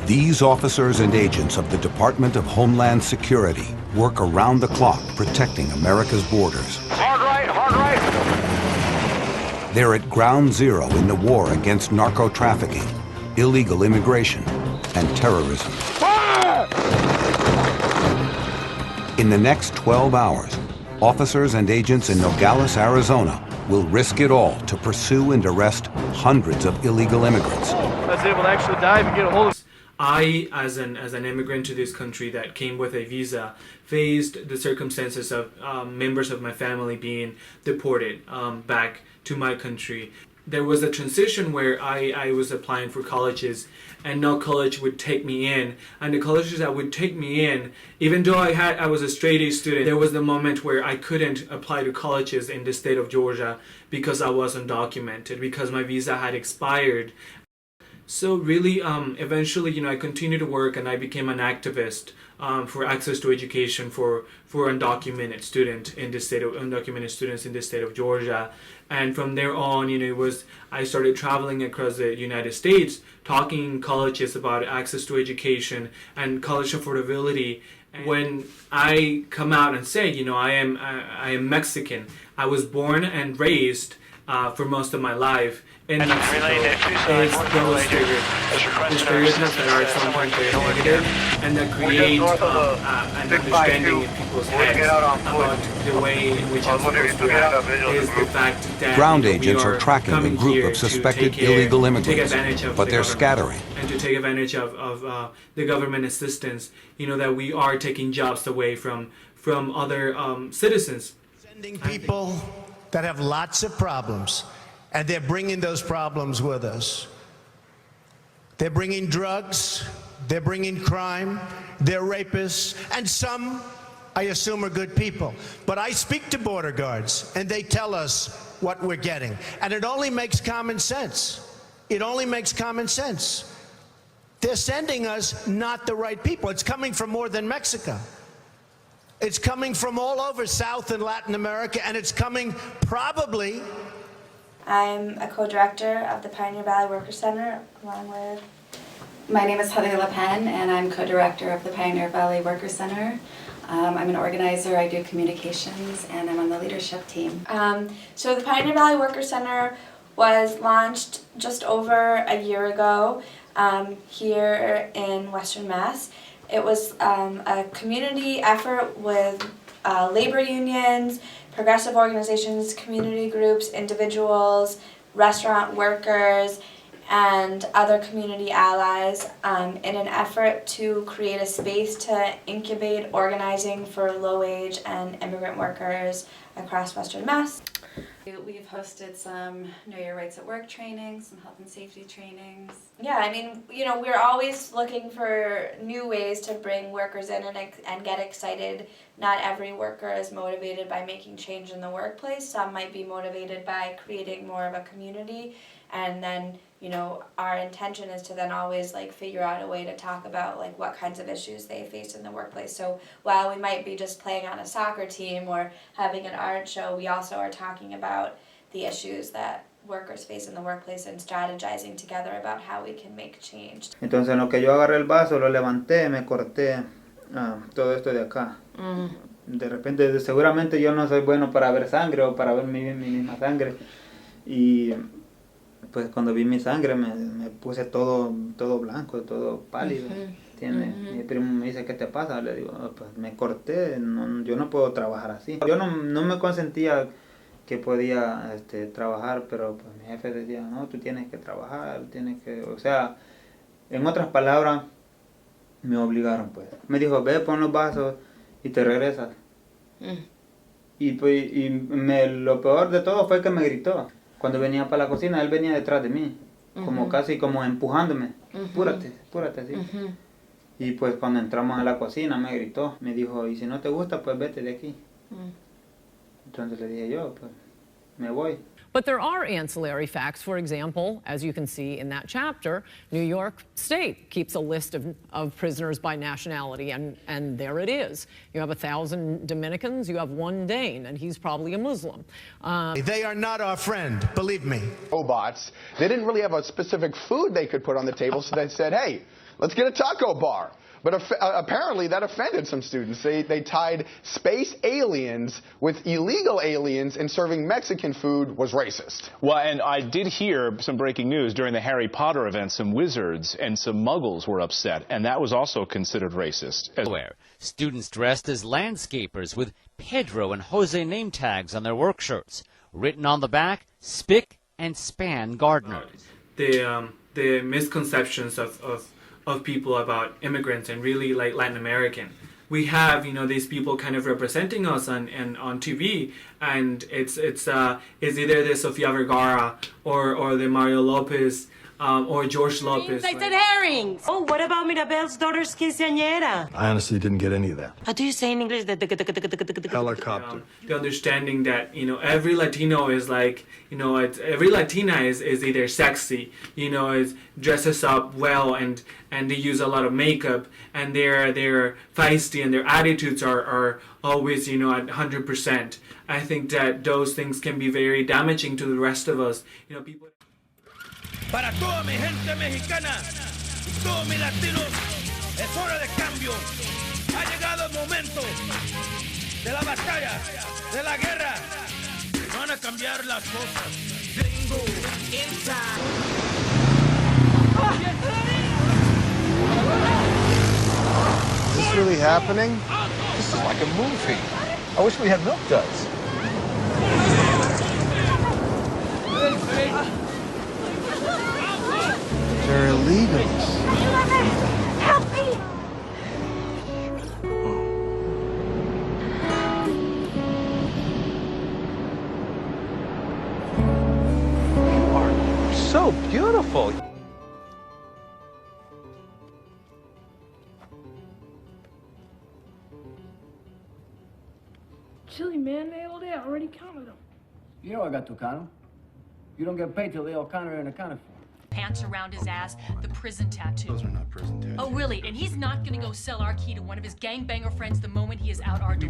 These officers and agents of the Department of Homeland Security work around the clock protecting America's borders. Hard right, hard right. They're at ground zero in the war against narco-trafficking, illegal immigration, and terrorism. Fire! In the next 12 hours, officers and agents in Nogales, Arizona will risk it all to pursue and arrest hundreds of illegal immigrants. That's able to actually dive and get a hold of. I, as an immigrant to this country that came with a visa, faced the circumstances of members of my family being deported back to my country. There was a transition where I was applying for colleges and no college would take me in. And the colleges that would take me in, even though I was a straight A student, there was the moment where I couldn't apply to colleges in the state of Georgia because I wasn't documented, because my visa had expired. So really, eventually, I continued to work and I became an activist for access to education for undocumented students in the state of Georgia. And from there on, I started traveling across the United States, talking in colleges about access to education and college affordability. And when I come out and say, I am Mexican, I was born and raised for most of my life in Mexico, is those stereotypes that are sometimes very negative and that create an understanding in people's heads about the way in which I'm supposed to act, is the fact that Ground agents are tracking a group of suspected illegal immigrants, but they're scattering. And to take advantage of the government assistance, that we are taking jobs away from other citizens. Sending people that have lots of problems, and they're bringing those problems with us. They're bringing drugs, they're bringing crime, they're rapists, and some, I assume, are good people. But I speak to border guards, and they tell us what we're getting. And it only makes common sense. It only makes common sense. They're sending us not the right people. It's coming from more than Mexico. It's coming from all over South and Latin America, and it's coming probably. I'm a co-director of the Pioneer Valley Worker Center, along with... My name is Heather LePen, and I'm co-director of the Pioneer Valley Worker Center. I'm an organizer, I do communications, and I'm on the leadership team. So the Pioneer Valley Worker Center was launched just over a year ago here in Western Mass. It was a community effort with labor unions, progressive organizations, community groups, individuals, restaurant workers, and other community allies in an effort to create a space to incubate organizing for low-wage and immigrant workers across Western Mass. We've hosted some Know Your Rights at Work trainings, some health and safety trainings. Yeah, I mean, we're always looking for new ways to bring workers in and get excited. Not every worker is motivated by making change in the workplace. Some might be motivated by creating more of a community. And then, our intention is to then always figure out a way to talk about what kinds of issues they face in the workplace. So while we might be just playing on a soccer team or having an art show, we also are talking about the issues that workers face in the workplace and strategizing together about how we can make change. Entonces en lo que yo agarré el vaso, lo levanté, me corté todo esto de acá. De repente, seguramente yo no soy bueno para ver sangre o para ver mi misma sangre. Y pues cuando vi mi sangre me puse todo blanco, todo pálido. Mi primo me dice, ¿qué te pasa? Le digo, pues me corté, yo no puedo trabajar así. Yo no me consentía que podía trabajar, pero pues mi jefe decía, no, tú tienes que trabajar, o sea, en otras palabras, me obligaron pues. Me dijo, ve, pon los vasos y te regresas. Y pues lo peor de todo fue que me gritó. Cuando venía para la cocina, él venía detrás de mí, como casi como empujándome. Apúrate, así. Y pues cuando entramos a la cocina me gritó, me dijo, y si no te gusta, pues vete de aquí. Entonces le dije yo, pues me voy. But there are ancillary facts. For example, as you can see in that chapter, New York State keeps a list of prisoners by nationality, and there it is. You have 1,000 Dominicans, you have 1 Dane, and he's probably a Muslim. They are not our friend, believe me. Robots. They didn't really have a specific food they could put on the table, so they said, hey, let's get a taco bar. But apparently that offended some students. They tied space aliens with illegal aliens, and serving Mexican food was racist. Well, and I did hear some breaking news during the Harry Potter event. Some wizards and some muggles were upset, and that was also considered racist. Students dressed as landscapers with Pedro and Jose name tags on their work shirts. Written on the back, Spick and Span Gardeners. The misconceptions of people about immigrants and really like Latin American. We have, these people kind of representing us on TV, and it's either the Sofia Vergara or the Mario Lopez or George Lopez. I said herrings. Oh, what about Mirabel's daughter's quinceañera? I honestly didn't get any of that. How do you say in English? Helicopter. The understanding that every Latino is like every Latina is either sexy, is dresses up well and they use a lot of makeup and they're feisty and their attitudes are always at 100%. I think that those things can be very damaging to the rest of us. People. Para toda mi gente mexicana y todos mis latinos, es hora de cambio. Ha llegado el momento de la batalla, de la guerra. Van a cambiar las cosas. Vengo inside. Is this really happening? This is like a movie. I wish we had milk duds. They're illegals. Help me! You are so beautiful. Silly man, they all day. I already counted them. You know I got to count them. You don't get paid till they all counted and accounted for. Pants around his ass, the prison tattoo. Those are not prison tattoos. Oh, really? And he's not gonna go sell our key to one of his gangbanger friends the moment he is out our door.